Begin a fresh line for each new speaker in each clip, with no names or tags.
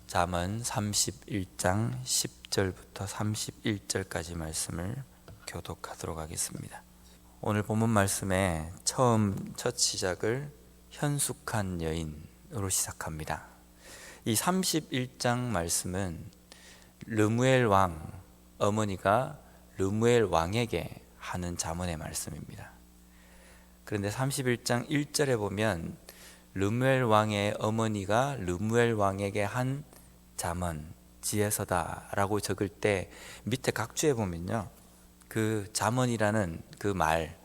잠언 31장 10절부터 31절까지 말씀을 교독하도록 하겠습니다. 오늘 본문 말씀의 첫 시작을 현숙한 여인으로 시작합니다. 이 31장 말씀은 르무엘 왕, 어머니가 르무엘 왕에게 하는 잠언의 말씀입니다. 그런데 31장 1절에 보면 르무엘 왕의 어머니가 르무엘 왕에게 한 잠언, 지혜서다라고 적을 때 밑에 각주에 보면요, 그 잠언이라는 그 말,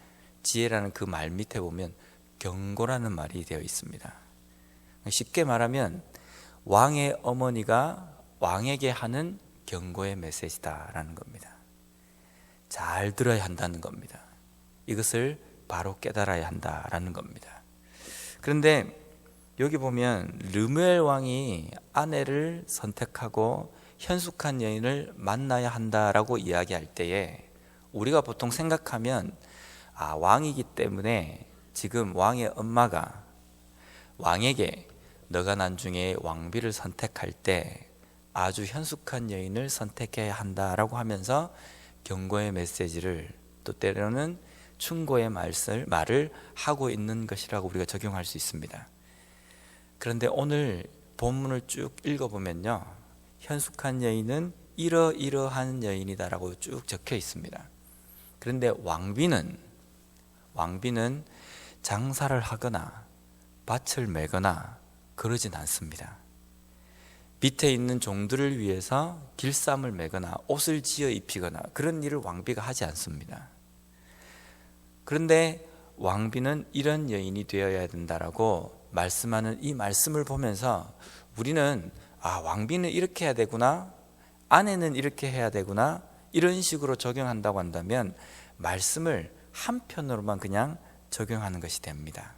지혜라는 그 말 밑에 보면 경고라는 말이 되어 있습니다. 쉽게 말하면 왕의 어머니가 왕에게 하는 경고의 메시지다라는 겁니다. 잘 들어야 한다는 겁니다. 이것을 바로 깨달아야 한다라는 겁니다. 그런데 여기 보면 르무엘 왕이 아내를 선택하고 현숙한 여인을 만나야 한다라고 이야기할 때에 우리가 보통 생각하면 왕이기 때문에 지금 왕의 엄마가 왕에게 너가 나중에 왕비를 선택할 때 아주 현숙한 여인을 선택해야 한다라고 하면서 경고의 메시지를, 또 때로는 충고의 말을 하고 있는 것이라고 우리가 적용할 수 있습니다. 그런데 오늘 본문을 쭉 읽어보면요, 현숙한 여인은 이러이러한 여인이다라고 쭉 적혀 있습니다. 그런데 왕비는 장사를 하거나 밭을 매거나 그러진 않습니다. 밑에 있는 종들을 위해서 길쌈을 매거나 옷을 지어 입히거나 그런 일을 왕비가 하지 않습니다. 그런데 왕비는 이런 여인이 되어야 된다라고 말씀하는 이 말씀을 보면서 우리는 왕비는 이렇게 해야 되구나, 아내는 이렇게 해야 되구나, 이런 식으로 적용한다고 한다면 말씀을 한편으로만 그냥 적용하는 것이 됩니다.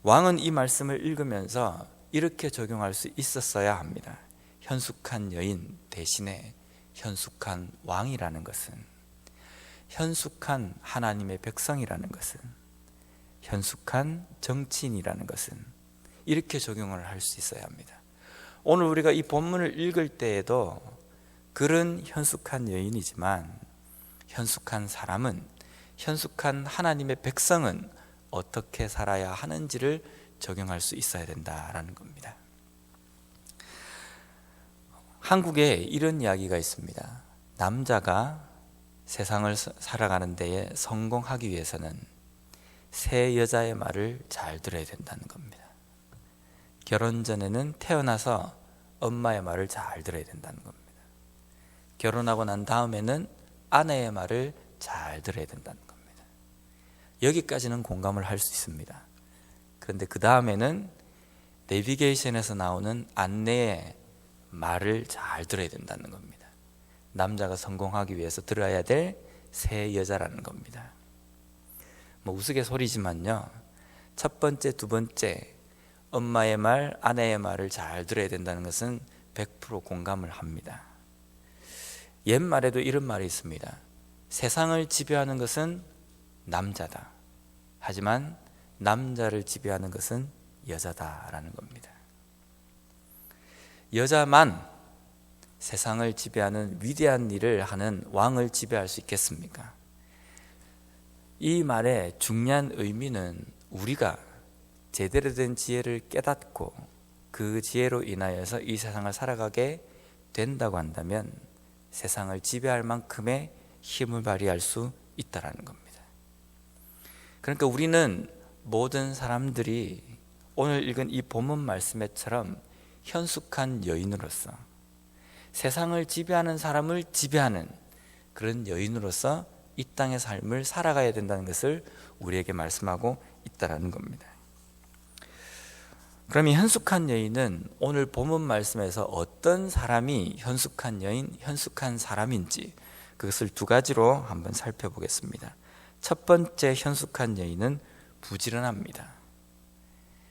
왕은 이 말씀을 읽으면서 이렇게 적용할 수 있었어야 합니다. 현숙한 여인 대신에 현숙한 왕이라는 것은, 현숙한 하나님의 백성이라는 것은, 현숙한 정치인이라는 것은 이렇게 적용을 할 수 있어야 합니다. 오늘 우리가 이 본문을 읽을 때에도 그런 현숙한 여인이지만 현숙한 사람은, 현숙한 하나님의 백성은 어떻게 살아야 하는지를 적용할 수 있어야 된다라는 겁니다. 한국에 이런 이야기가 있습니다. 남자가 세상을 살아가는 데에 성공하기 위해서는 새 여자의 말을 잘 들어야 된다는 겁니다. 결혼 전에는 태어나서 엄마의 말을 잘 들어야 된다는 겁니다. 결혼하고 난 다음에는 아내의 말을 잘 들어야 된다는 겁니다. 여기까지는 공감을 할 수 있습니다. 그런데 그 다음에는 내비게이션에서 나오는 안내의 말을 잘 들어야 된다는 겁니다. 남자가 성공하기 위해서 들어야 될 새 여자라는 겁니다. 우스갯소리지만요, 첫 번째, 두 번째 엄마의 말, 아내의 말을 잘 들어야 된다는 것은 100% 공감을 합니다. 옛말에도 이런 말이 있습니다. 세상을 지배하는 것은 남자다. 하지만 남자를 지배하는 것은 여자다라는 겁니다. 여자만 세상을 지배하는 위대한 일을 하는 왕을 지배할 수 있겠습니까? 이 말의 중요한 의미는 우리가 제대로 된 지혜를 깨닫고 그 지혜로 인하여서 이 세상을 살아가게 된다고 한다면 세상을 지배할 만큼의 힘을 발휘할 수 있다는 겁니다. 그러니까 우리는 모든 사람들이 오늘 읽은 이 본문 말씀에처럼 현숙한 여인으로서, 세상을 지배하는 사람을 지배하는 그런 여인으로서 이 땅의 삶을 살아가야 된다는 것을 우리에게 말씀하고 있다는 겁니다. 그럼 이 현숙한 여인은 오늘 본문 말씀에서 어떤 사람이 현숙한 여인, 현숙한 사람인지 그것을 두 가지로 한번 살펴보겠습니다. 첫 번째 현숙한 여인은 부지런합니다.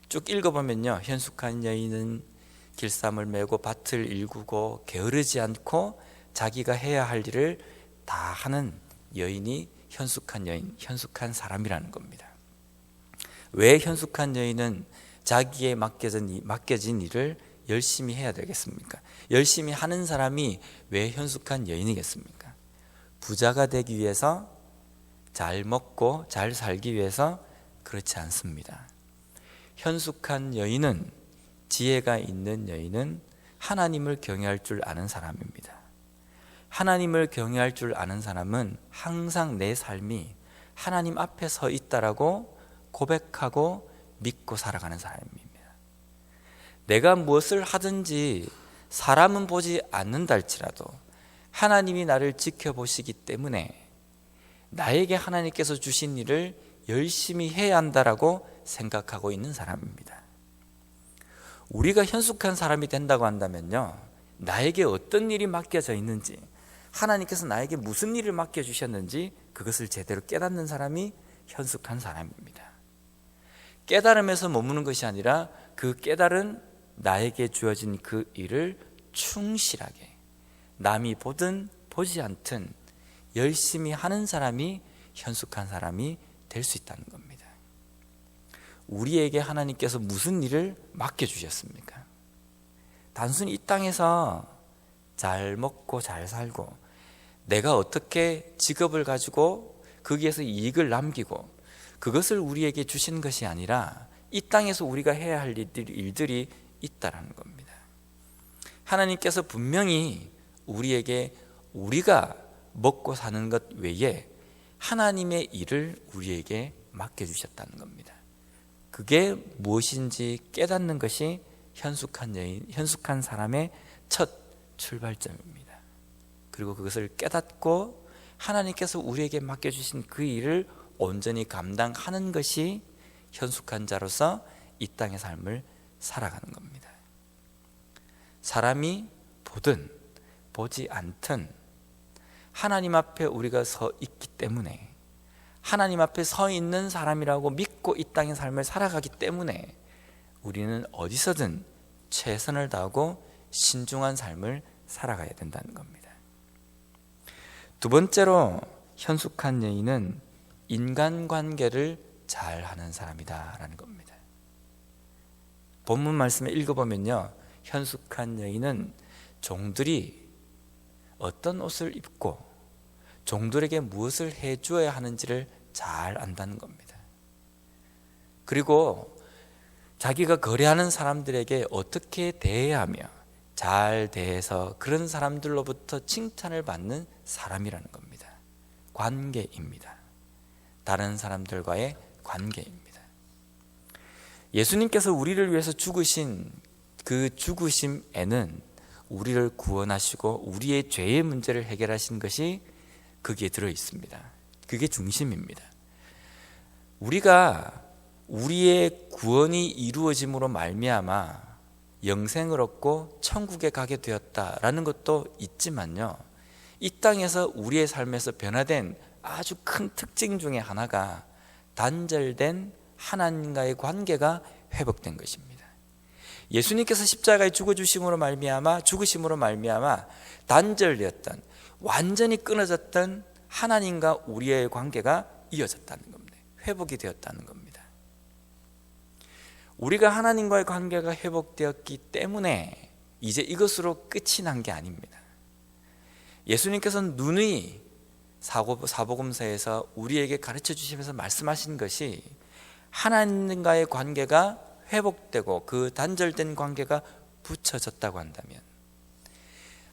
쭉 읽어보면요, 현숙한 여인은 길쌈을 메고 밭을 일구고 게으르지 않고 자기가 해야 할 일을 다 하는 여인이 현숙한 여인, 현숙한 사람이라는 겁니다. 왜 현숙한 여인은 자기에 맡겨진 일을 열심히 해야 되겠습니까? 열심히 하는 사람이 왜 현숙한 여인이겠습니까? 부자가 되기 위해서, 잘 먹고 잘 살기 위해서 그렇지 않습니다. 현숙한 여인은, 지혜가 있는 여인은 하나님을 경외할 줄 아는 사람입니다. 하나님을 경외할 줄 아는 사람은 항상 내 삶이 하나님 앞에 서 있다라고 고백하고 믿고 살아가는 사람입니다. 내가 무엇을 하든지 사람은 보지 않는다 할지라도 하나님이 나를 지켜보시기 때문에 나에게 하나님께서 주신 일을 열심히 해야 한다라고 생각하고 있는 사람입니다. 우리가 현숙한 사람이 된다고 한다면요, 나에게 어떤 일이 맡겨져 있는지, 하나님께서 나에게 무슨 일을 맡겨주셨는지 그것을 제대로 깨닫는 사람이 현숙한 사람입니다. 깨달음에서 머무는 것이 아니라 그 깨달은 나에게 주어진 그 일을 충실하게, 남이 보든 보지 않든 열심히 하는 사람이 현숙한 사람이 될 수 있다는 겁니다. 우리에게 하나님께서 무슨 일을 맡겨주셨습니까? 단순히 이 땅에서 잘 먹고 잘 살고 내가 어떻게 직업을 가지고 거기에서 이익을 남기고 그것을 우리에게 주신 것이 아니라 이 땅에서 우리가 해야 할 일들이 있다라는 겁니다. 하나님께서 분명히 우리에게 우리가 먹고 사는 것 외에 하나님의 일을 우리에게 맡겨주셨다는 겁니다. 그게 무엇인지 깨닫는 것이 현숙한 여인, 현숙한 사람의 첫 출발점입니다. 그리고 그것을 깨닫고 하나님께서 우리에게 맡겨주신 그 일을 온전히 감당하는 것이 현숙한 자로서 이 땅의 삶을 살아가는 겁니다. 사람이 보든 보지 않든 하나님 앞에 우리가 서 있기 때문에, 하나님 앞에 서 있는 사람이라고 믿고 이 땅의 삶을 살아가기 때문에 우리는 어디서든 최선을 다하고 신중한 삶을 살아가야 된다는 겁니다. 두 번째로 현숙한 여인은 인간관계를 잘하는 사람이다라는 겁니다. 본문 말씀을 읽어보면요, 현숙한 여인은 종들이 어떤 옷을 입고 종들에게 무엇을 해주어야 하는지를 잘 안다는 겁니다. 그리고 자기가 거래하는 사람들에게 어떻게 대해야 하며 잘 대해서 그런 사람들로부터 칭찬을 받는 사람이라는 겁니다. 관계입니다. 다른 사람들과의 관계입니다. 예수님께서 우리를 위해서 죽으신 그 죽으심에는 우리를 구원하시고 우리의 죄의 문제를 해결하신 것이 거기에 들어 있습니다. 그게 중심입니다. 우리가 우리의 구원이 이루어짐으로 말미암아 영생을 얻고 천국에 가게 되었다라는 것도 있지만요, 이 땅에서 우리의 삶에서 변화된 아주 큰 특징 중에 하나가 단절된 하나님과의 관계가 회복된 것입니다. 예수님께서 십자가에 죽으심으로 말미암아 단절되었던, 완전히 끊어졌던 하나님과 우리의 관계가 이어졌다는 겁니다. 회복이 되었다는 겁니다. 우리가 하나님과의 관계가 회복되었기 때문에 이제 이것으로 끝이 난 게 아닙니다. 예수님께서는 누누이 사복음서에서 우리에게 가르쳐 주시면서 말씀하신 것이 하나님과의 관계가 회복되고 그 단절된 관계가 붙여졌다고 한다면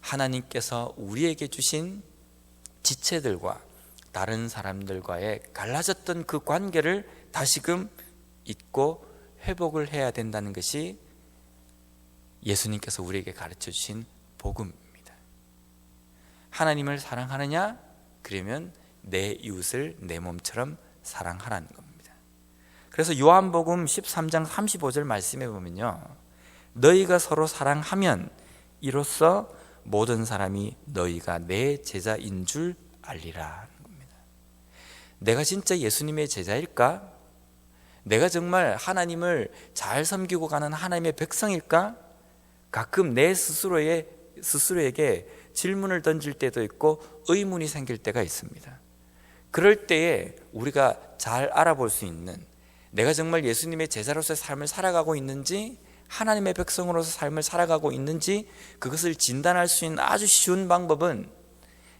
하나님께서 우리에게 주신 지체들과 다른 사람들과의 갈라졌던 그 관계를 다시금 잇고 회복을 해야 된다는 것이 예수님께서 우리에게 가르쳐 주신 복음입니다. 하나님을 사랑하느냐? 그러면 내 이웃을 내 몸처럼 사랑하라는 겁니다. 그래서 요한복음 13장 35절 말씀해 보면요, 너희가 서로 사랑하면 이로써 모든 사람이 너희가 내 제자인 줄 알리라. 내가 진짜 예수님의 제자일까? 내가 정말 하나님을 잘 섬기고 가는 하나님의 백성일까? 가끔 내 스스로에게 질문을 던질 때도 있고 의문이 생길 때가 있습니다. 그럴 때에 우리가 잘 알아볼 수 있는, 내가 정말 예수님의 제자로서의 삶을 살아가고 있는지 하나님의 백성으로서 삶을 살아가고 있는지 그것을 진단할 수 있는 아주 쉬운 방법은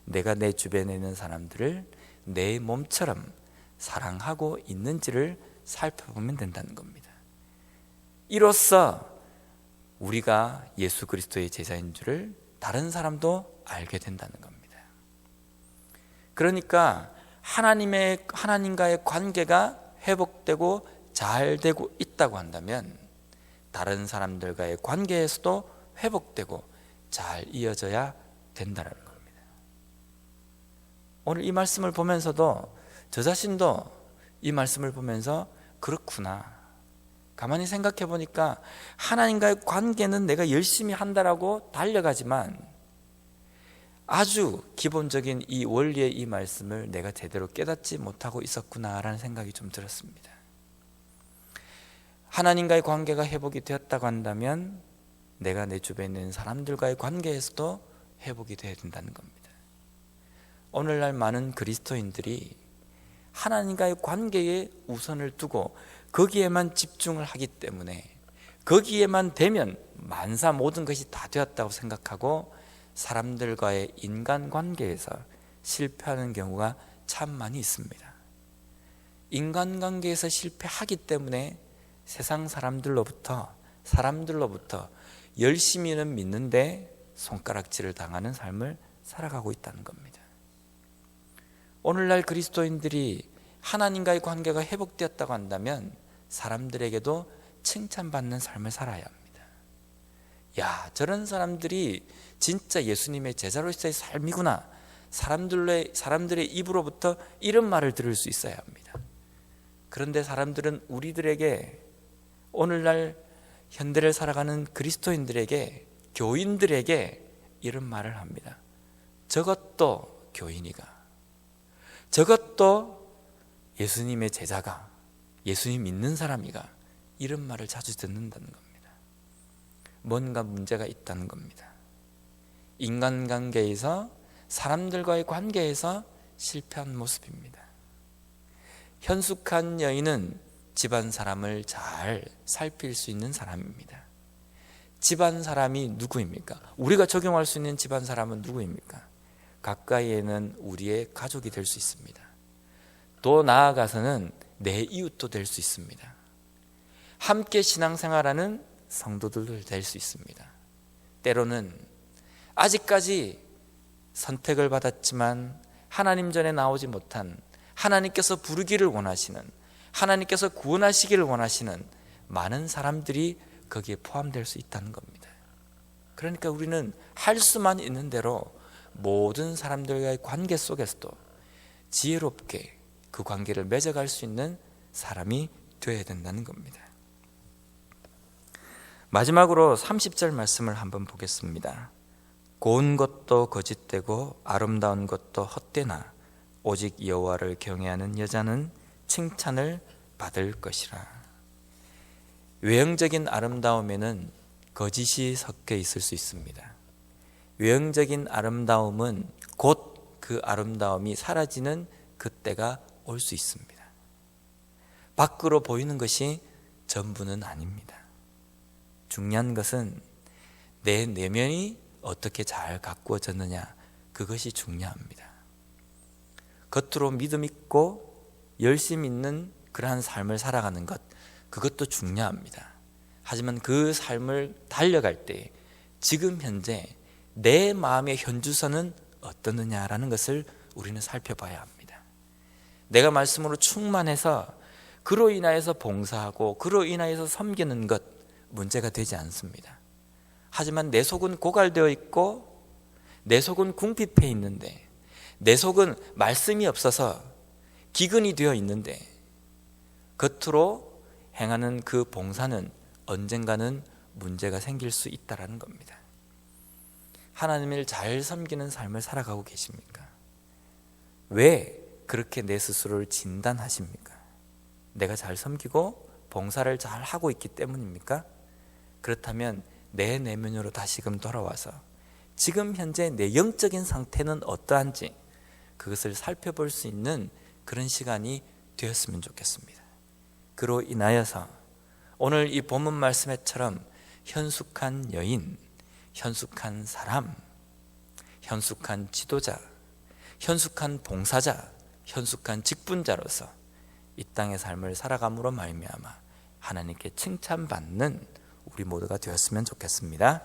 내가 내 주변에 있는 사람들을 내 몸처럼 사랑하고 있는지를 살펴보면 된다는 겁니다. 이로써 우리가 예수 그리스도의 제자인 줄을 다른 사람도 알게 된다는 겁니다. 그러니까 하나님과의 관계가 회복되고 잘 되고 있다고 한다면 다른 사람들과의 관계에서도 회복되고 잘 이어져야 된다는 겁니다. 오늘 이 말씀을 보면서도 저 자신도 이 말씀을 보면서 그렇구나, 가만히 생각해 보니까 하나님과의 관계는 내가 열심히 한다라고 달려가지만 아주 기본적인 이 원리의 이 말씀을 내가 제대로 깨닫지 못하고 있었구나라는 생각이 좀 들었습니다. 하나님과의 관계가 회복이 되었다고 한다면 내가 내 주변에 있는 사람들과의 관계에서도 회복이 되어야 된다는 겁니다. 오늘날 많은 그리스도인들이 하나님과의 관계에 우선을 두고 거기에만 집중을 하기 때문에 거기에만 되면 만사 모든 것이 다 되었다고 생각하고 사람들과의 인간관계에서 실패하는 경우가 참 많이 있습니다. 인간관계에서 실패하기 때문에 세상 사람들로부터 열심히는 믿는데 손가락질을 당하는 삶을 살아가고 있다는 겁니다. 오늘날 그리스도인들이 하나님과의 관계가 회복되었다고 한다면 사람들에게도 칭찬받는 삶을 살아야 합니다. 야, 저런 사람들이 진짜 예수님의 제자로서의 삶이구나. 사람들의 입으로부터 이런 말을 들을 수 있어야 합니다. 그런데 사람들은 우리들에게, 오늘날 현대를 살아가는 그리스도인들에게, 교인들에게 이런 말을 합니다. 저것도 교인이가, 저것도 예수님의 제자가, 예수님 믿는 사람이가, 이런 말을 자주 듣는다는 겁니다. 뭔가 문제가 있다는 겁니다. 인간관계에서, 사람들과의 관계에서 실패한 모습입니다. 현숙한 여인은 집안 사람을 잘 살필 수 있는 사람입니다. 집안 사람이 누구입니까? 우리가 적용할 수 있는 집안 사람은 누구입니까? 가까이에는 우리의 가족이 될 수 있습니다. 또 나아가서는 내 이웃도 될 수 있습니다. 함께 신앙생활하는 성도들도 될 수 있습니다. 때로는 아직까지 선택을 받았지만 하나님 전에 나오지 못한, 하나님께서 부르기를 원하시는, 하나님께서 구원하시기를 원하시는 많은 사람들이 거기에 포함될 수 있다는 겁니다. 그러니까 우리는 할 수만 있는 대로 모든 사람들과의 관계 속에서도 지혜롭게 그 관계를 맺어갈 수 있는 사람이 되어야 된다는 겁니다. 마지막으로 30절 말씀을 한번 보겠습니다. 고운 것도 거짓되고 아름다운 것도 헛되나 오직 여호와를 경외하는 여자는 칭찬을 받을 것이라. 외형적인 아름다움에는 거짓이 섞여 있을 수 있습니다. 외형적인 아름다움은 곧 그 아름다움이 사라지는 그때가 올 수 있습니다. 밖으로 보이는 것이 전부는 아닙니다. 중요한 것은 내 내면이 어떻게 잘 가꾸어졌느냐, 그것이 중요합니다. 겉으로 믿음 있고 열심 있는 그러한 삶을 살아가는 것, 그것도 중요합니다. 하지만 그 삶을 달려갈 때 지금 현재 내 마음의 현주소는 어떠느냐라는 것을 우리는 살펴봐야 합니다. 내가 말씀으로 충만해서 그로 인하여서 봉사하고 그로 인하여서 섬기는 것 문제가 되지 않습니다. 하지만 내 속은 고갈되어 있고 내 속은 궁핍해 있는데, 내 속은 말씀이 없어서 기근이 되어 있는데 겉으로 행하는 그 봉사는 언젠가는 문제가 생길 수 있다는 겁니다. 하나님을 잘 섬기는 삶을 살아가고 계십니까? 왜 그렇게 내 스스로를 진단하십니까? 내가 잘 섬기고 봉사를 잘 하고 있기 때문입니까? 그렇다면 내 내면으로 다시금 돌아와서 지금 현재 내 영적인 상태는 어떠한지 그것을 살펴볼 수 있는 그런 시간이 되었으면 좋겠습니다. 그로 인하여서 오늘 이 본문 말씀에처럼 현숙한 여인, 현숙한 사람, 현숙한 지도자, 현숙한 봉사자, 현숙한 직분자로서 이 땅의 삶을 살아감으로 말미암아 하나님께 칭찬받는 우리 모두가 되었으면 좋겠습니다.